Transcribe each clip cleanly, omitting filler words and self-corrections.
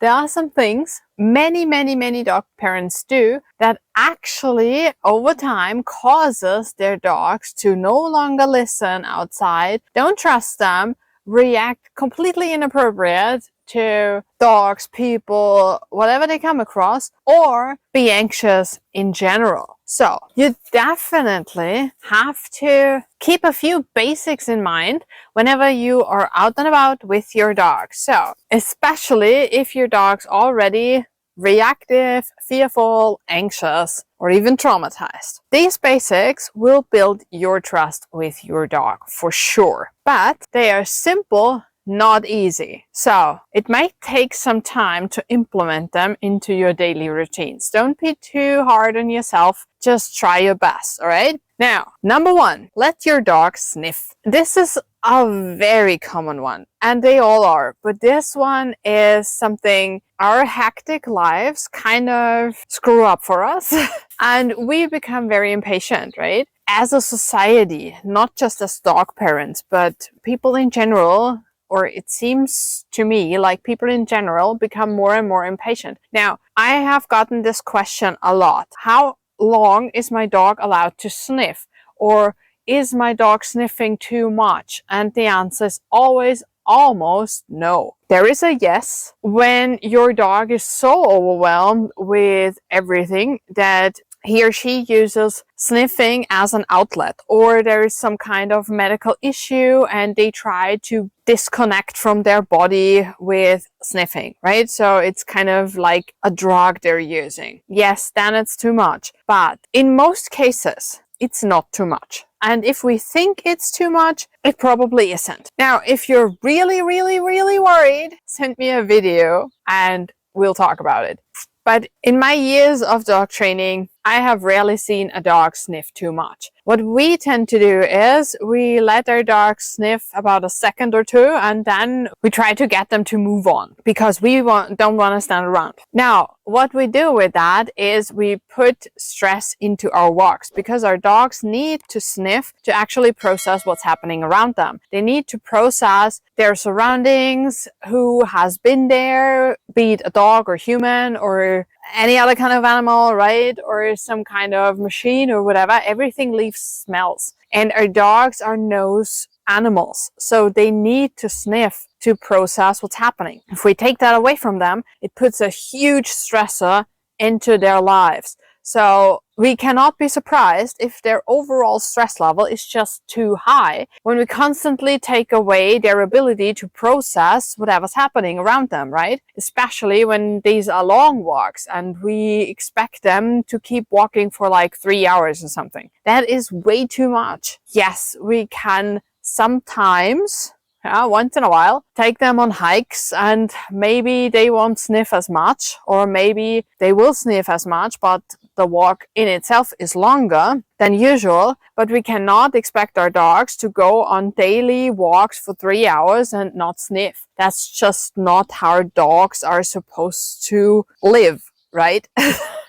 there are some things many dog parents do that actually over time causes their dogs to no longer listen outside, don't trust them, react completely inappropriate to dogs, people, whatever they come across, or be anxious in general. So you definitely have to keep a few basics in mind whenever you are out and about with your dog. So especially if your dog's already reactive, fearful, anxious, or even traumatized. These basics will build your trust with your dog for sure, but they are simple, not easy. So it might take some time to implement them into your daily routines. Don't be too hard on yourself. Just try your best, all right? Now, number one, let your dog sniff. This is a very common one, and they all are, but this one is something our hectic lives kind of screw up for us and we become very impatient, right? As a society, not just as dog parents, but people in general, or it seems to me like people in general become more and more impatient. Now, I have gotten this question a lot. How long is my dog allowed to sniff? Or is my dog sniffing too much? And the answer is always almost no. There is a yes when your dog is so overwhelmed with everything that he or she uses sniffing as an outlet, or there is some kind of medical issue and they try to disconnect from their body with sniffing, right? So it's kind of like a drug they're using. Yes, then it's too much. But in most cases, it's not too much. And if we think it's too much, it probably isn't. Now, if you're really worried, send me a video and we'll talk about it. But in my years of dog training, I have rarely seen a dog sniff too much. What we tend to do is we let our dogs sniff about a second or two, and then we try to get them to move on because we don't want to stand around. Now, what we do with that is we put stress into our walks because our dogs need to sniff to actually process what's happening around them. They need to process their surroundings, who has been there, be it a dog or human or any other kind of animal, right? Or some kind of machine or whatever. Everything leaves smells. And our dogs are nose animals. So they need to sniff to process what's happening. If we take that away from them, it puts a huge stressor into their lives. So we cannot be surprised if their overall stress level is just too high when we constantly take away their ability to process whatever's happening around them, right? Especially when these are long walks and we expect them to keep walking for like 3 hours or something. That is way too much. Yes, we can sometimes, once in a while, take them on hikes and maybe they won't sniff as much, or maybe they will sniff as much, but the walk in itself is longer than usual. But we cannot expect our dogs to go on daily walks for 3 hours and not sniff. That's just not how dogs are supposed to live, right?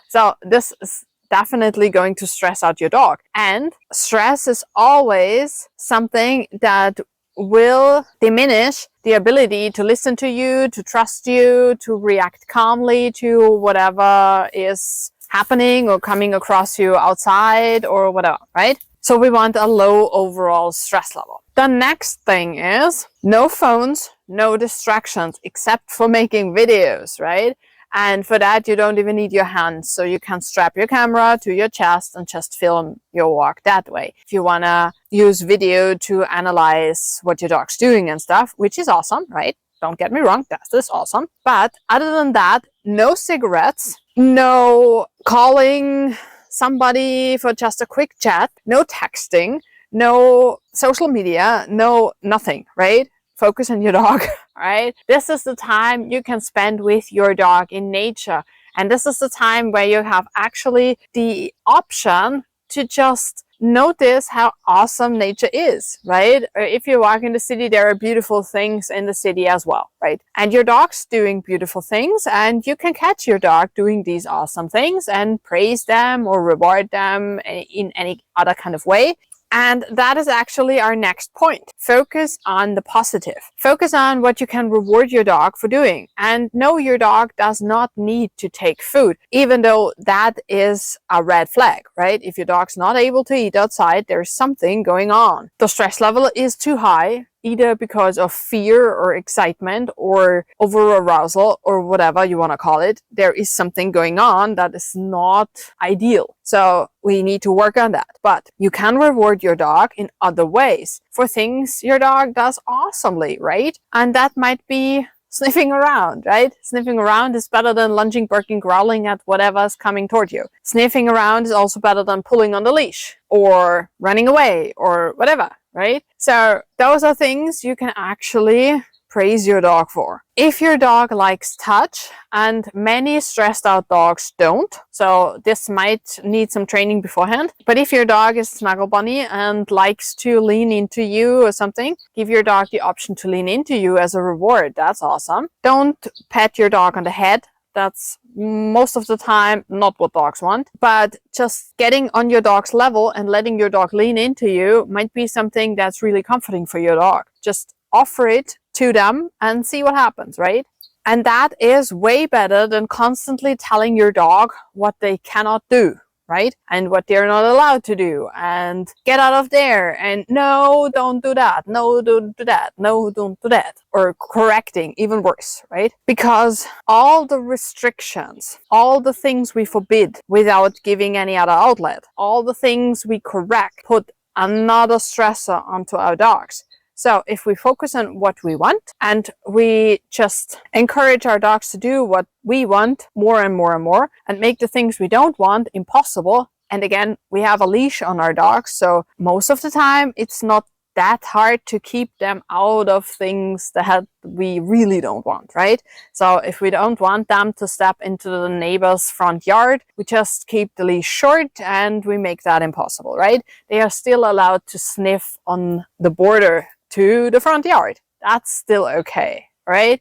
So this is definitely going to stress out your dog. And stress is always something that will diminish the ability to listen to you, to trust you, to react calmly to whatever is happening or coming across you outside or whatever, right? So we want a low overall stress level. The next thing is no phones, no distractions, except for making videos, right? And for that, you don't even need your hands. So you can strap your camera to your chest and just film your walk that way. If you want to use video to analyze what your dog's doing and stuff, which is awesome, right? Don't get me wrong, that is awesome. But other than that, no cigarettes, no calling somebody for just a quick chat, no texting, no social media, no nothing, right? Focus on your dog, right? This is the time you can spend with your dog in nature. And this is the time where you have actually the option to just notice how awesome nature is, right? Or if you walk in the city, there are beautiful things in the city as well, right? And your dog's doing beautiful things, and you can catch your dog doing these awesome things and praise them or reward them in any other kind of way. And that is actually our next point. Focus on the positive. Focus on what you can reward your dog for doing. And no, your dog does not need to take food, even though that is a red flag, right? If your dog's not able to eat outside, there's something going on. The stress level is too high, either because of fear or excitement or over arousal or whatever you want to call it. There is something going on that is not ideal. So we need to work on that. But you can reward your dog in other ways for things your dog does awesomely, right? And that might be sniffing around, right? Sniffing around is better than lunging, barking, growling at whatever's coming toward you. Sniffing around is also better than pulling on the leash or running away or whatever, right? So those are things you can actually praise your dog for. If your dog likes touch, and many stressed out dogs don't, so this might need some training beforehand, but if your dog is snuggle bunny and likes to lean into you or something, give your dog the option to lean into you as a reward. That's awesome. Don't pet your dog on the head. That's most of the time not what dogs want, but just getting on your dog's level and letting your dog lean into you might be something that's really comforting for your dog. Just offer it to them and see what happens, right? And that is way better than constantly telling your dog what they cannot do, right? And what they're not allowed to do, and get out of there, and no, don't do that, no, don't do that, no, don't do that, or correcting, even worse, right? Because all the restrictions, all the things we forbid without giving any other outlet, all the things we correct put another stressor onto our dogs. So if we focus on what we want and we just encourage our dogs to do what we want more and more and more, and make the things we don't want impossible. And again, we have a leash on our dogs, so most of the time it's not that hard to keep them out of things that we really don't want, right? So if we don't want them to step into the neighbor's front yard, we just keep the leash short and we make that impossible, right? They are still allowed to sniff on the border to the front yard. That's still okay, right?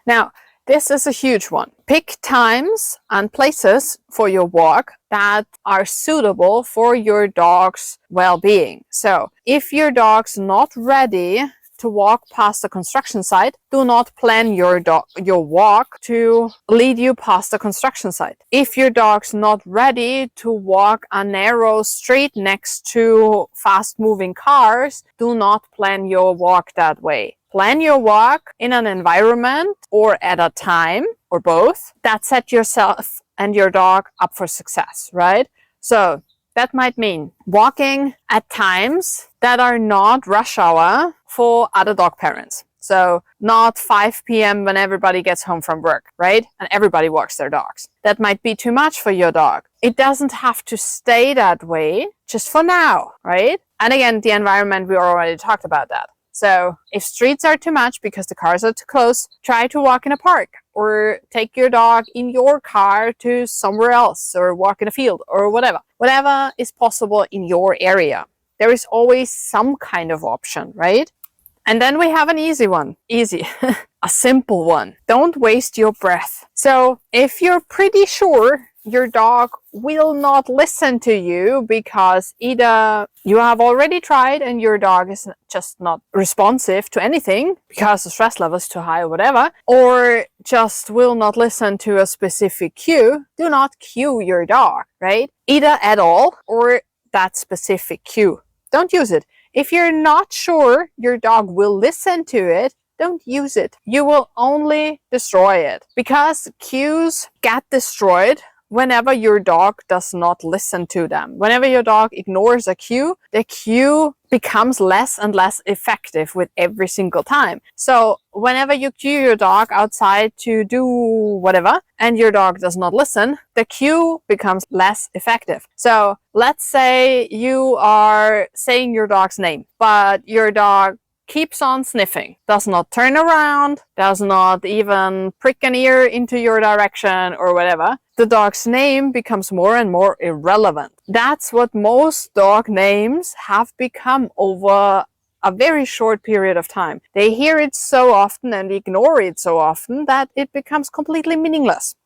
Now, this is a huge one. Pick times and places for your walk that are suitable for your dog's well-being. So if your dog's not ready to walk past the construction site, do not plan your walk to lead you past the construction site. If your dog's not ready to walk a narrow street next to fast-moving cars, do not plan your walk that way. Plan your walk in an environment or at a time, or both, that set yourself and your dog up for success, right? So that might mean walking at times that are not rush hour for other dog parents. So not 5 p.m. when everybody gets home from work, right? And everybody walks their dogs. That might be too much for your dog. It doesn't have to stay that way just for now, right? And again, the environment, we already talked about that. So if streets are too much because the cars are too close, try to walk in a park, or take your dog in your car to somewhere else, or walk in a field, or whatever. Whatever is possible in your area. There is always some kind of option, right? And then we have an easy one. Easy. A simple one. Don't waste your breath. So if you're pretty sure your dog will not listen to you because either you have already tried and your dog is just not responsive to anything because the stress level is too high or whatever, or just will not listen to a specific cue, do not cue your dog, right? Either at all or that specific cue. Don't use it. If you're not sure your dog will listen to it, don't use it. You will only destroy it, because cues get destroyed whenever your dog does not listen to them. Whenever your dog ignores a cue, the cue becomes less and less effective with every single time. So whenever you cue your dog outside to do whatever and your dog does not listen, the cue becomes less effective. So let's say you are saying your dog's name, but your dog keeps on sniffing, does not turn around, does not even prick an ear into your direction or whatever. The dog's name becomes more and more irrelevant. That's what most dog names have become over a very short period of time. They hear it so often and ignore it so often that it becomes completely meaningless.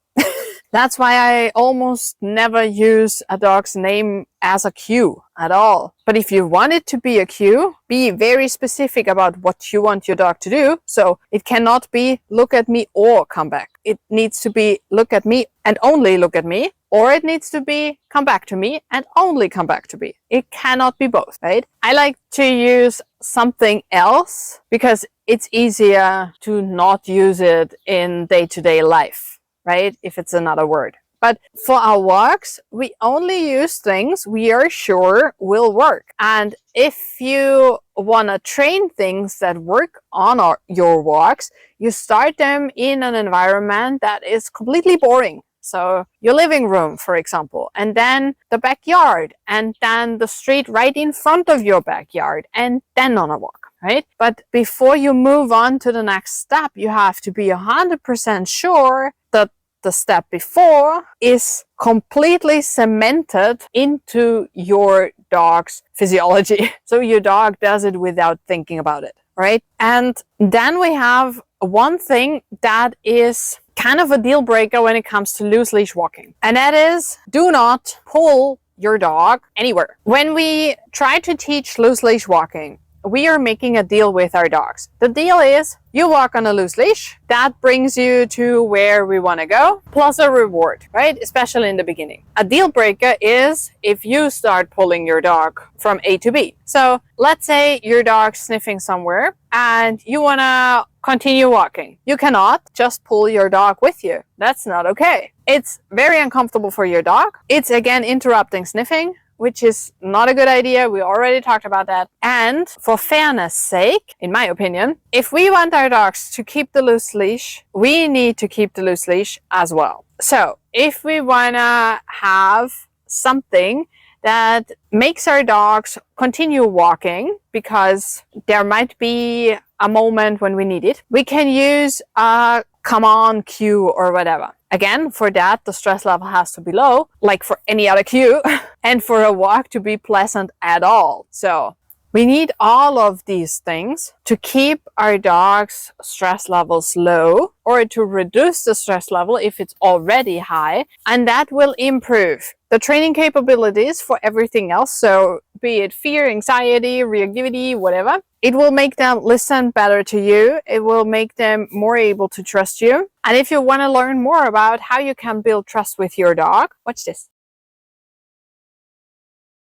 That's why I almost never use a dog's name as a cue at all. But if you want it to be a cue, be very specific about what you want your dog to do. So it cannot be look at me or come back. It needs to be look at me and only look at me, or it needs to be come back to me and only come back to me. It cannot be both, right? I like to use something else because it's easier to not use it in day-to-day life, right? If it's another word. But for our walks, we only use things we are sure will work. And if you want to train things that work on your walks, you start them in an environment that is completely boring. So your living room, for example, and then the backyard, and then the street right in front of your backyard, and then on a walk, right? But before you move on to the next step, you have to be 100% sure that the step before is completely cemented into your dog's physiology. So your dog does it without thinking about it, right? And then we have one thing that is kind of a deal breaker when it comes to loose leash walking. And that is, do not pull your dog anywhere. When we try to teach loose leash walking, we are making a deal with our dogs. The deal is you walk on a loose leash, that brings you to where we want to go, plus a reward, right? Especially in the beginning. A deal breaker is if you start pulling your dog from A to B. So let's say your dog's sniffing somewhere and you want to continue walking. You cannot just pull your dog with you. That's not okay. It's very uncomfortable for your dog. It's again interrupting sniffing, which is not a good idea. We already talked about that. And for fairness sake, in my opinion, if we want our dogs to keep the loose leash, we need to keep the loose leash as well. So if we want to have something that makes our dogs continue walking because there might be a moment when we need it, we can use a come on cue or whatever. Again, for that, the stress level has to be low, like for any other cue, and for a walk to be pleasant at all. So we need all of these things to keep our dog's stress levels low or to reduce the stress level if it's already high, and that will improve the training capabilities for everything else. So be it fear, anxiety, reactivity, whatever. It will make them listen better to you. It will make them more able to trust you. And if you want to learn more about how you can build trust with your dog, watch this.